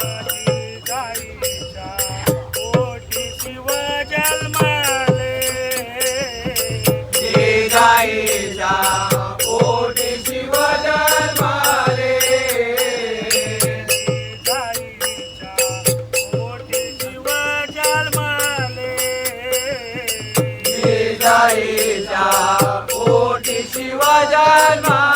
जिजाईच्या पोटी शिव जन्मले जिजाईच्या पोटी शिव जन्मले जिजाईच्या पोटी शिव जन्मले जिजाईच्या पोटी शिव जन्मले